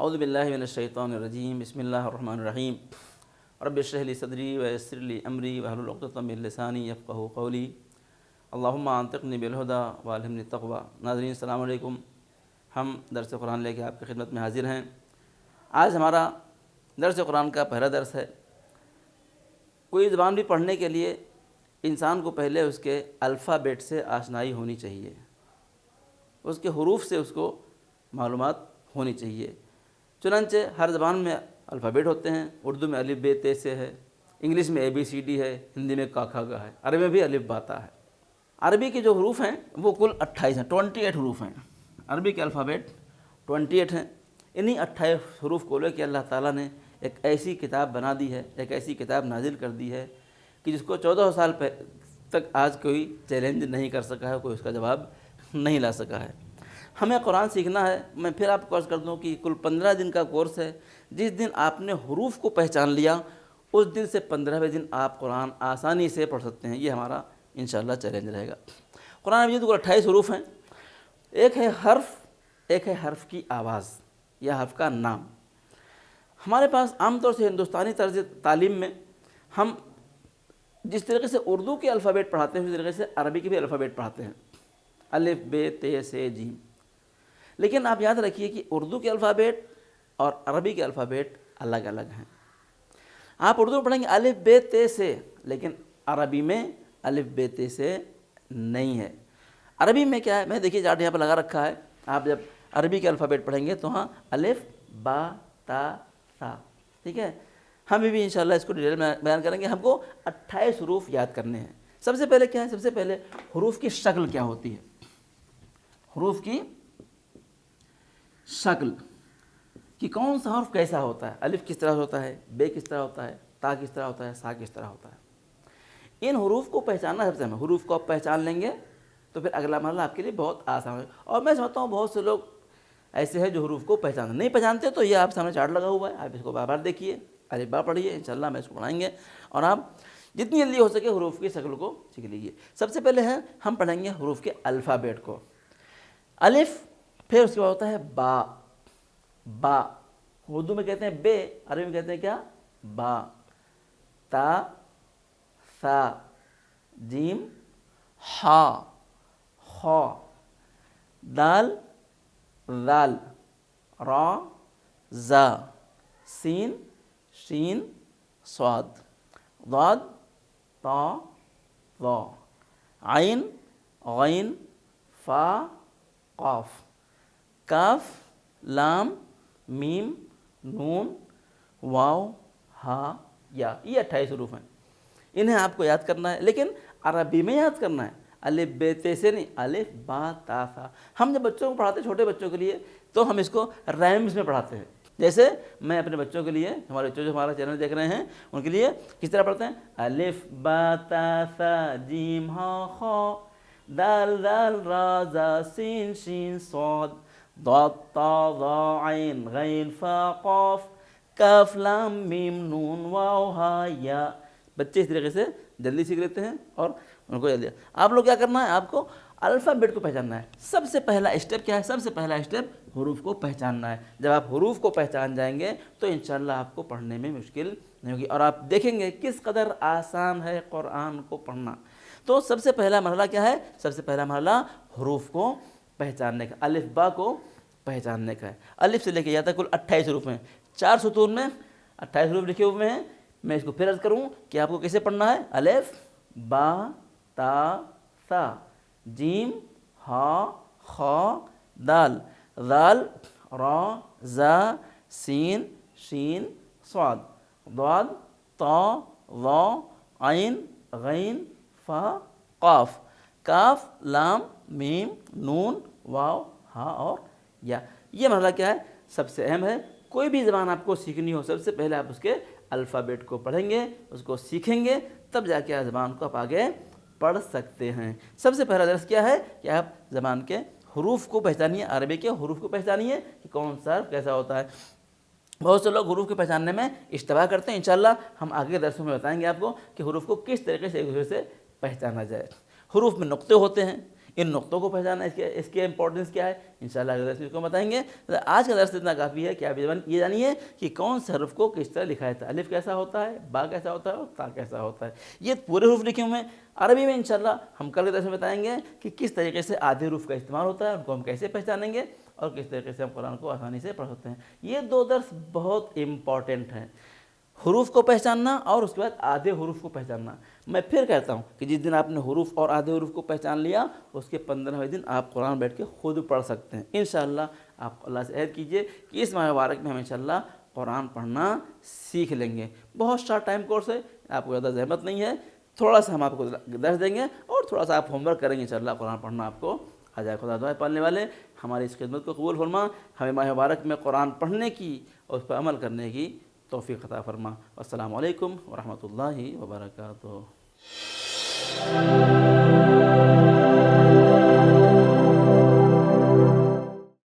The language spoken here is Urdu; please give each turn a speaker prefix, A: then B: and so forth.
A: اعوذ باللہ من الشیطان الرجیم، بسم اللہ الرحمن الرحیم۔ رب اشرح لی صدری ویسر لی امری واحلل عقدۃ من لسانی یفقہوا قولی، اللہم انطقنی بالہدی والہمنی التقوی۔ ناظرین السلام علیکم، ہم درس قرآن لے کے آپ کی خدمت میں حاضر ہیں۔ آج ہمارا درس قرآن کا پہلا درس ہے۔ کوئی زبان بھی پڑھنے کے لیے انسان کو پہلے اس کے الفابیٹ سے آشنائی ہونی چاہیے، اس کے حروف سے اس کو معلومات ہونی چاہیے۔ چنانچہ ہر زبان میں الفابیٹ ہوتے ہیں۔ اردو میں الف ب ت سے ہے، انگلش میں ABCD ہے، ہندی میں کا کھا گا ہے، عربی میں بھی الف باتا ہے۔ عربی کے جو حروف ہیں وہ کل 28 ہیں، 28 حروف ہیں۔ عربی کے الفابیٹ 28 ہیں۔ انہی 28 حروف کو لے کے اللہ تعالیٰ نے ایک ایسی کتاب بنا دی ہے، ایک ایسی کتاب نازل کر دی ہے کہ جس کو 14 سال تک آج کوئی چیلنج نہیں کر سکا ہے، کوئی اس کا جواب نہیں لا سکا ہے۔ ہمیں قرآن سیکھنا ہے۔ میں پھر آپ کو عرض کر دوں کہ کل 15 دن کا کورس ہے۔ جس دن آپ نے حروف کو پہچان لیا اس دن سے 15ویں دن آپ قرآن آسانی سے پڑھ سکتے ہیں۔ یہ ہمارا انشاءاللہ چیلنج رہے گا۔ قرآن مجید کو 28 حروف ہیں۔ ایک ہے حرف، ایک ہے حرف کی آواز یا حرف کا نام۔ ہمارے پاس عام طور سے ہندوستانی طرز تعلیم میں ہم جس طریقے سے اردو کے الفابیٹ پڑھاتے ہیں اسی طریقے سے عربی کے بھی الفابیٹ پڑھاتے ہیں، الف ب ت س ج۔ لیکن آپ یاد رکھیے کہ اردو کے الفابیٹ اور عربی کے الفابیٹ الگ الگ ہیں۔ آپ اردو میں پڑھیں گے الف ب ت سے، لیکن عربی میں الف ب ت سے نہیں ہے۔ عربی میں کیا ہے؟ میں دیکھیے چارٹ یہاں پہ لگا رکھا ہے۔ آپ جب عربی کے الفابیٹ پڑھیں گے تو ہاں الف با تا سا، ٹھیک ہے۔ ہم بھی انشاءاللہ اس کو ڈیٹیل میں بیان کریں گے۔ ہم کو 28 حروف یاد کرنے ہیں۔ سب سے پہلے کیا ہے؟ سب سے پہلے حروف کی شکل کیا ہوتی ہے؟ حروف کی شکل کہ کون سا حرف کیسا ہوتا ہے، الف کس طرح ہوتا ہے، ب کس طرح ہوتا ہے، تا کس طرح ہوتا ہے، سا کس طرح ہوتا ہے۔ ان حروف کو پہچاننا سب سے اہم ہے۔ حروف کو آپ پہچان لیں گے تو پھر اگلا مرحلہ آپ کے لیے بہت آسان ہے۔ اور میں سمجھتا ہوں بہت سے لوگ ایسے ہیں جو حروف کو پہچانتے نہیں پہچانتے، تو یہ آپ سامنے چارٹ لگا ہوا ہے، آپ اس کو بار بار دیکھیے، الف با پڑھیے، انشاءاللہ میں اس کو پڑھائیں گے اور آپ جتنی جلدی ہو سکے حروف کی شکل کو سیکھ لیجیے۔ سب سے پہلے ہے ہم پڑھیں گے حروف کے الفابیٹ کو۔ الف، پھر اس کے بعد ہوتا ہے با۔ با اردو میں کہتے ہیں بے، عربی میں کہتے ہیں کیا؟ با۔ تا، سا، جیم، ہا، خا، دال، ذال، را، زا، سین، شین، صاد، ضاد، طا، ظا، عین، غین، فا، قاف، کاف، لام، میم، نون، واو، ہا، یا۔ یہ 28 حروف ہیں۔ انہیں آپ کو یاد کرنا ہے، لیکن عربی میں یاد کرنا ہے، الف ب ت سے نہیں، الف با تا سا۔ ہم جب بچوں کو پڑھاتے ہیں چھوٹے بچوں کے لیے تو ہم اس کو رائمز میں پڑھاتے ہیں۔ جیسے میں اپنے بچوں کے لیے، ہمارے بچوں جو ہمارا چینل دیکھ رہے ہیں ان کے لیے کس طرح پڑھتے ہیں؟ الف با تا سا جیم ہا خا دال ذال را زا سین شین صاد ضاد طا ظا عین غین فا قاف کاف لام میم نون واو ہا یا۔ بچے اس طریقے سے جلدی سیکھ لیتے ہیں اور ان کو جلدی۔ آپ لوگ کیا کرنا ہے؟ آپ کو الفابیٹ کو پہچاننا ہے۔ سب سے پہلا اسٹیپ کیا ہے؟ سب سے پہلا اسٹیپ حروف کو پہچاننا ہے۔ جب آپ حروف کو پہچان جائیں گے تو انشاءاللہ آپ کو پڑھنے میں مشکل نہیں ہوگی، اور آپ دیکھیں گے کس قدر آسان ہے قرآن کو پڑھنا۔ تو سب سے پہلا مرحلہ کیا ہے؟ سب سے پہلا مرحلہ حروف کو پہچاننے کا، الف با کو پہچاننے کا ہے۔ الف سے لے کے یہاں تک کل 28 حروف ہیں، 4 ستون میں 28 حروف لکھے ہوئے ہیں۔ میں اس کو پھر عرض کروں کہ آپ کو کیسے پڑھنا ہے؟ الف با تا سا جیم ہا خا دال ذال را زا سین شین صاد ضاد طا ظا عین غین فا قاف کاف لام میم نون واو ہا اور یا۔ یہ مرحلہ کیا ہے؟ سب سے اہم ہے۔ کوئی بھی زبان آپ کو سیکھنی ہو سب سے پہلے آپ اس کے الفابیٹ کو پڑھیں گے، اس کو سیکھیں گے، تب جا کے زبان کو آپ آگے پڑھ سکتے ہیں۔ سب سے پہلا درس کیا ہے کہ آپ زبان کے حروف کو پہچانیے، عربی کے حروف کو پہچانیے کہ کون سا حرف کیسا ہوتا ہے۔ بہت سے لوگ حروف کے پہچاننے میں اشتباہ کرتے ہیں۔ انشاءاللہ ہم آگے درسوں میں بتائیں گے آپ کو کہ حروف کو کس طریقے سے ایک دوسرے سے پہچانا جائے۔ حروف میں نقطے ہوتے ہیں، ان نقطوں کو پہچاننا، اس کے امپورٹنس کیا ہے، انشاءاللہ اگلے درس میں اس کو بتائیں گے۔ آج کا درس اتنا کافی ہے کہ آپ یہ جانیے کہ کون سے حرف کو کس طرح لکھا جاتا ہے، الف کیسا ہوتا ہے، با کیسا ہوتا ہے اور تا کیسا ہوتا ہے، یہ پورے حروف لکھے ہوئے ہیں۔ عربی میں انشاءاللہ ہم کل کے درس میں بتائیں گے کہ کس طریقے سے آدھے حروف کا استعمال ہوتا ہے، ان کو ہم کیسے پہچانیں گے اور کس طریقے سے ہم قرآن کو آسانی سے پڑھ سکتے ہیں۔ یہ 2 درس بہت امپورٹنٹ ہیں، حروف کو پہچاننا اور اس کے بعد آدھے حروف کو پہچاننا۔ میں پھر کہتا ہوں کہ جس دن آپ نے حروف اور آدھے حروف کو پہچان لیا، اس کے 15ویں دن آپ قرآن بیٹھ کے خود پڑھ سکتے ہیں انشاءاللہ۔ آپ اللہ سے عہد کیجئے کہ اس ماہ مبارک میں ہم انشاءاللہ قرآن پڑھنا سیکھ لیں گے۔ بہت شارٹ ٹائم کورس ہے، آپ کو زیادہ زحمت نہیں ہے، تھوڑا سا ہم آپ کو درس دیں گے اور تھوڑا سا آپ ہوم ورک کریں گے، انشاءاللہ قرآن پڑھنا آپ کو آ جائے۔ خدا دعائیں پالنے والے ہماری اس خدمت کو قبول فرما، ہمیں ماہ مبارک میں قرآن پڑھنے کی اور اس پر عمل کرنے کی توفیق عطا فرما۔ السلام علیکم ورحمۃ اللہ وبرکاتہ۔